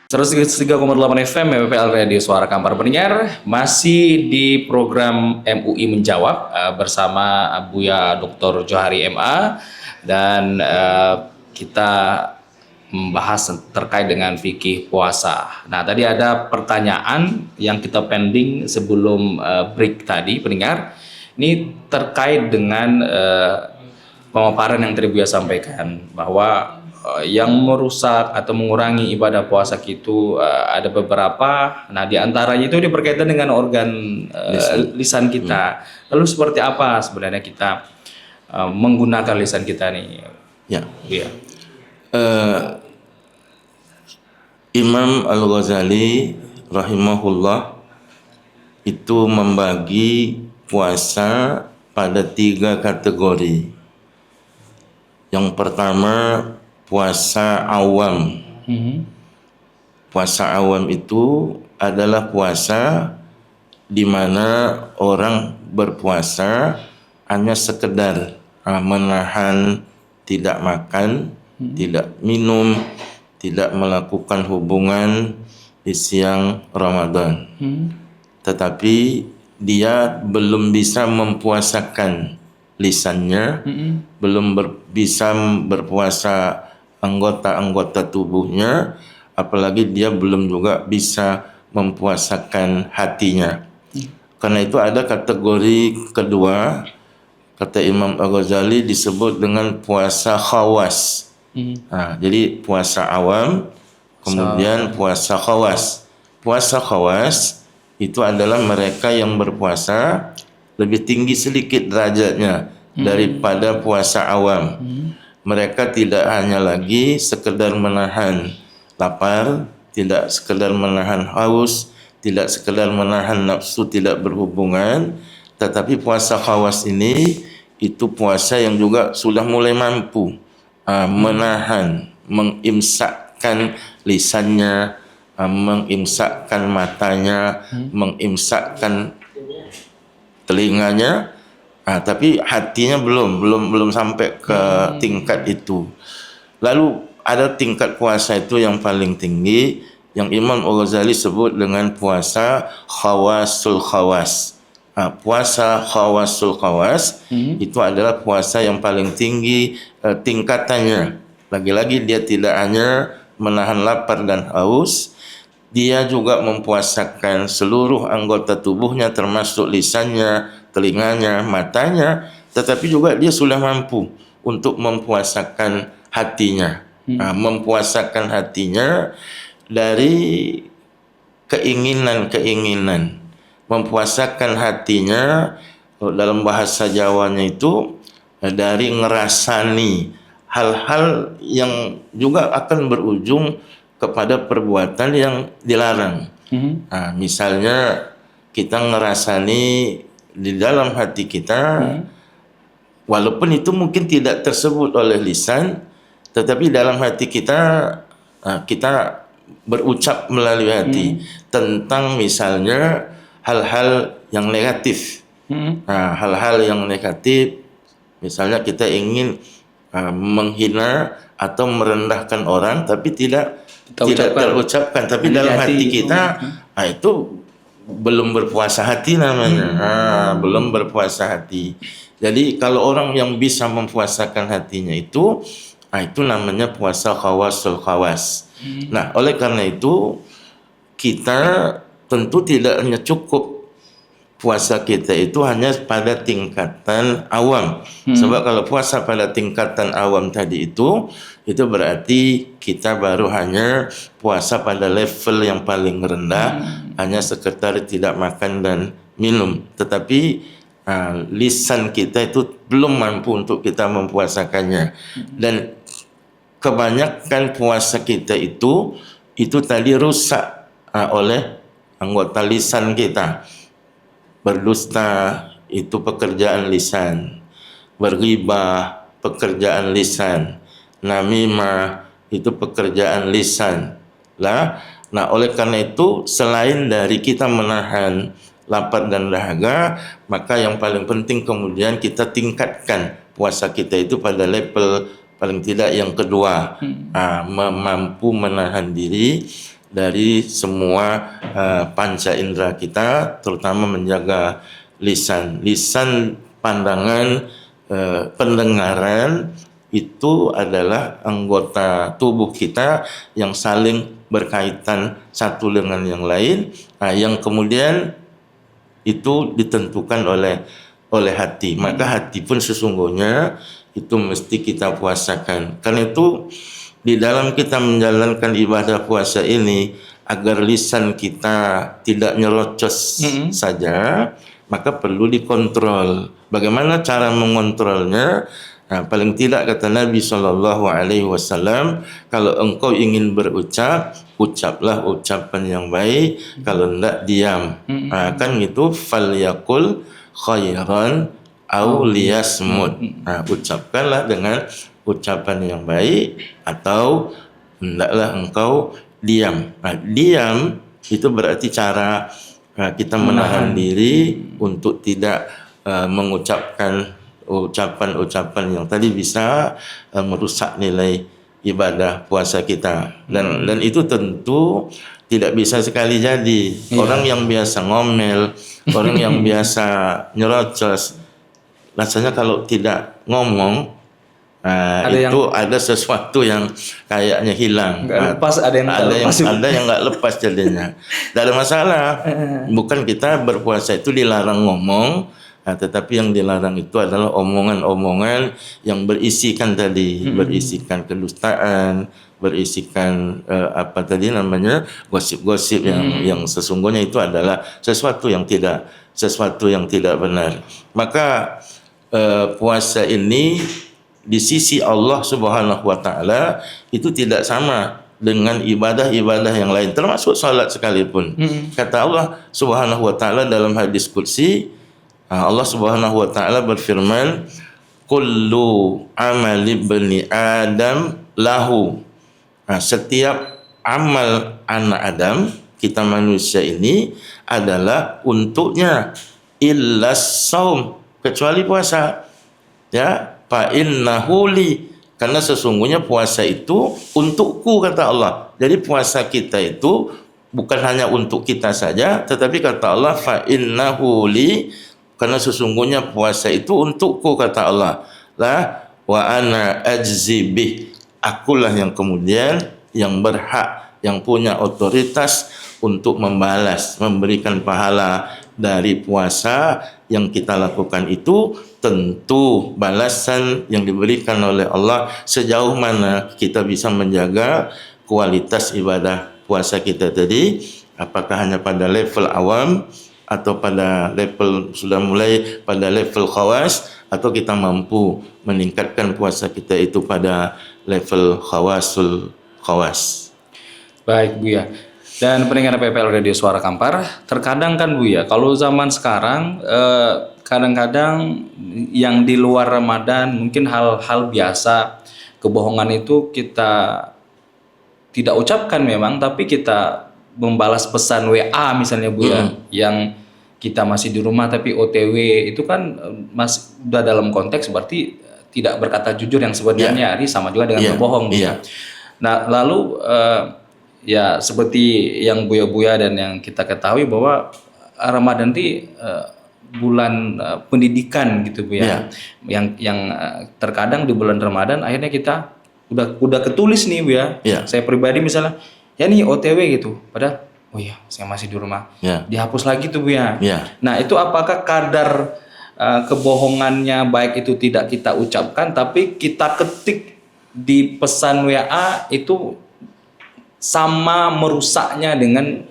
103,8 FM MPL Radio Suara Kampar Pendengar, masih di program MUI Menjawab bersama Buya Dr. Johari MA, dan kita membahas terkait dengan fikih puasa. Nah, tadi ada pertanyaan yang kita pending sebelum break tadi, pendengar. Ini terkait dengan pemaparan yang tadi Buya sampaikan bahwa yang merusak atau mengurangi ibadah puasa itu ada beberapa. Nah, di antaranya itu berkaitan dengan organ lisan kita. Lalu seperti apa sebenarnya kita menggunakan lisan kita nih? Ya. Iya. Imam Al-Ghazali rahimahullah itu membagi puasa pada 3 kategori. Yang pertama, puasa awam. Puasa awam itu adalah puasa di mana orang berpuasa hanya sekedar menahan tidak makan, tidak minum, tidak melakukan hubungan di siang Ramadan. Tetapi dia belum bisa mempuasakan lisannya, belum bisa berpuasa anggota-anggota tubuhnya, apalagi dia belum juga bisa mempuasakan hatinya. Karena itu ada kategori kedua, kata Imam Al-Ghazali, disebut dengan puasa khawas. Nah, jadi puasa awam, kemudian puasa khawas. Puasa khawas itu adalah mereka yang berpuasa lebih tinggi sedikit derajatnya daripada puasa awam. Mereka tidak hanya lagi sekedar menahan lapar, tidak sekedar menahan haus, tidak sekedar menahan nafsu tidak berhubungan, tetapi puasa khawas ini itu puasa yang juga sudah mulai mampu menahan, mengimsakkan lisannya, mengimsakkan matanya, mengimsakkan telinganya, tapi hatinya belum sampai ke tingkat itu. Lalu ada tingkat puasa itu yang paling tinggi, yang Imam Al-Ghazali sebut dengan puasa khawasul khawas. Puasa khawasul khawas itu adalah puasa yang paling tinggi tingkatannya. Lagi-lagi dia tidak hanya menahan lapar dan haus, dia juga mempuasakan seluruh anggota tubuhnya termasuk lisannya, telinganya, matanya, tetapi juga dia sudah mampu untuk mempuasakan hatinya. Mempuasakan hatinya dari keinginan-keinginan, mempuasakan hatinya dalam bahasa Jawanya itu dari ngerasani hal-hal yang juga akan berujung kepada perbuatan yang dilarang. Misalnya kita ngerasani di dalam hati kita, walaupun itu mungkin tidak tersebut oleh lisan, tetapi dalam hati kita kita berucap melalui hati tentang misalnya hal-hal yang negatif. Hal-hal yang negatif, misalnya kita ingin menghina atau merendahkan orang, tapi tidak terucapkan, tapi dalam hati kita, itu belum berpuasa hati namanya. Belum berpuasa hati. Jadi kalau orang yang bisa mempuasakan hatinya itu namanya puasa khawasul khawas. Nah, oleh karena itu kita tentu tidak hanya cukup puasa kita itu hanya pada tingkatan awam. Sebab kalau puasa pada tingkatan awam tadi itu berarti kita baru hanya puasa pada level yang paling rendah, hanya sekedar tidak makan dan minum. Tetapi lisan kita itu belum mampu untuk kita mempuasakannya. Dan kebanyakan puasa kita itu tadi rusak oleh anggota lisan kita. Berdusta itu pekerjaan lisan, berghibah pekerjaan lisan, namimah itu pekerjaan lisan. Nah, oleh karena itu selain dari kita menahan lapar dan dahaga, maka yang paling penting kemudian kita tingkatkan puasa kita itu pada level paling tidak yang kedua, mampu menahan diri dari semua panca indera kita, terutama menjaga lisan. Lisan, pandangan, pendengaran itu adalah anggota tubuh kita yang saling berkaitan satu dengan yang lain, yang kemudian itu ditentukan oleh hati. Maka hati pun sesungguhnya itu mesti kita puasakan. Karena itu di dalam kita menjalankan ibadah puasa ini, agar lisan kita tidak nyerocos saja, maka perlu dikontrol. Bagaimana cara mengontrolnya? Nah, paling tidak kata Nabi SAW, kalau engkau ingin berucap, ucaplah ucapan yang baik. Kalau tidak, diam. Kan gitu, falyakul khairan au liyasmut. Ucapkanlah dengan ucapan yang baik, atau hendaklah engkau diam. Diam itu berarti cara kita menahan diri untuk tidak mengucapkan ucapan-ucapan yang tadi bisa merusak nilai ibadah puasa kita. Dan itu tentu tidak bisa sekali jadi. Orang yang biasa ngomel, orang yang biasa nyerocos, rasanya kalau tidak ngomong, ada sesuatu yang kayaknya hilang. Nggak lepas, ada yang nggak lepas jadinya. Tidak ada masalah. Bukan kita berpuasa itu dilarang ngomong, tetapi yang dilarang itu adalah omongan-omongan yang berisikan berisikan kedustaan, berisikan gosip-gosip yang sesungguhnya itu adalah sesuatu yang tidak benar. Maka puasa ini di sisi Allah Subhanahu wa taala itu tidak sama dengan ibadah-ibadah yang lain, termasuk salat sekalipun. Kata Allah Subhanahu wa taala dalam hadis qudsi, Allah Subhanahu wa taala berfirman, kullu amali ibni Adam lahu. Setiap amal anak Adam, kita manusia ini, adalah untuknya, illa saum, kecuali puasa. Ya, fa innahu li, karena sesungguhnya puasa itu untukku, kata Allah. Jadi puasa kita itu bukan hanya untuk kita saja, tetapi kata Allah fa innahu li, karena sesungguhnya puasa itu untukku, kata Allah. Lah wa ana ajzi bih, akulah yang kemudian yang berhak, yang punya otoritas untuk membalas, memberikan pahala dari puasa yang kita lakukan itu. Tentu balasan yang diberikan oleh Allah sejauh mana kita bisa menjaga kualitas ibadah puasa kita tadi, apakah hanya pada level awam atau pada level sudah mulai pada level khawas, atau kita mampu meningkatkan puasa kita itu pada level khawasul khawas. Baik Buya. Dan pendengar PPL Radio Suara Kampar, terkadang kan Buya, kalau zaman sekarang kadang-kadang yang di luar Ramadan mungkin hal-hal biasa, kebohongan itu kita tidak ucapkan memang, tapi kita membalas pesan WA misalnya Buya, yang kita masih di rumah tapi OTW, itu kan masih udah dalam konteks berarti tidak berkata jujur yang sebenarnya, ini sama juga dengan berbohong. Nah lalu ya seperti yang Buya-Buya dan yang kita ketahui bahwa Ramadan itu bulan pendidikan gitu Buya, yang terkadang di bulan Ramadan akhirnya kita udah ketulis nih Buya, saya pribadi misalnya ya nih OTW gitu, padahal oh iya saya masih di rumah, dihapus lagi tuh Buya. Nah itu apakah kadar kebohongannya baik itu tidak kita ucapkan tapi kita ketik di pesan WA itu sama merusaknya dengan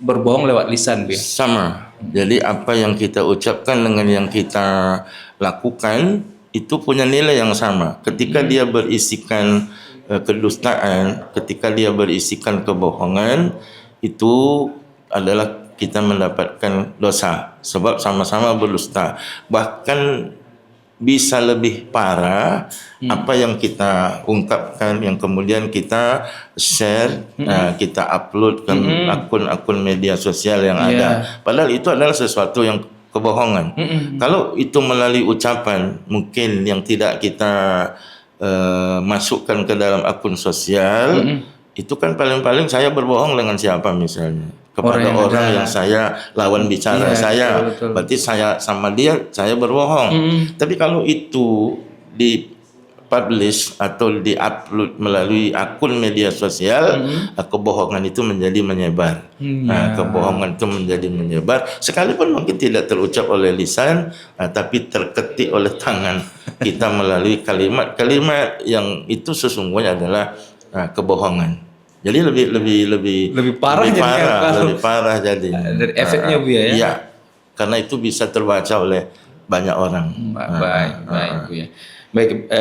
berbohong lewat lisan Buya? Sama. Jadi apa yang kita ucapkan dengan yang kita lakukan itu punya nilai yang sama. Ketika dia berisikan kedustaan, ketika dia berisikan kebohongan, itu adalah kita mendapatkan dosa sebab sama-sama berdusta. Bahkan bisa lebih parah apa yang kita ungkapkan, yang kemudian kita share, kita upload ke akun-akun media sosial yang ada. Padahal itu adalah sesuatu yang kebohongan. Kalau itu melalui ucapan mungkin yang tidak kita masukkan ke dalam akun sosial, itu kan paling-paling saya berbohong dengan siapa misalnya kepada Orang yang orang ada. yang saya lawan bicara Iya, saya, betul. berarti saya sama dia saya berbohong. Tapi kalau itu di publish atau di-upload melalui akun media sosial, kebohongan itu menjadi menyebar. Nah, kebohongan itu menjadi menyebar, sekalipun mungkin tidak terucap oleh lisan, tapi terketik oleh tangan kita melalui kalimat-kalimat yang itu sesungguhnya adalah kebohongan. Jadi Lebih parah jadinya kalau lebih parah jadi. dari efeknya Bu ya. Iya, karena itu bisa terbaca oleh banyak orang. Baik Bu ya. Baik,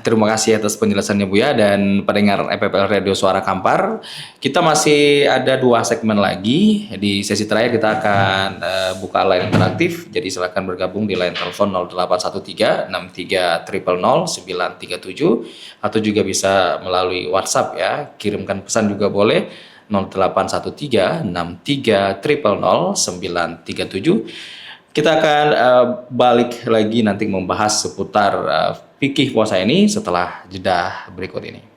terima kasih atas penjelasannya Bu ya, dan pendengar FPL Radio Suara Kampar. Kita masih ada 2 segmen lagi. Di sesi terakhir kita akan buka line interaktif. Jadi silakan bergabung di line telepon 0813 63 000 937 atau juga bisa melalui WhatsApp ya. Kirimkan pesan juga boleh 0813 63 000 937. Kita akan balik lagi nanti membahas seputar fikih puasa ini setelah jeda berikut ini.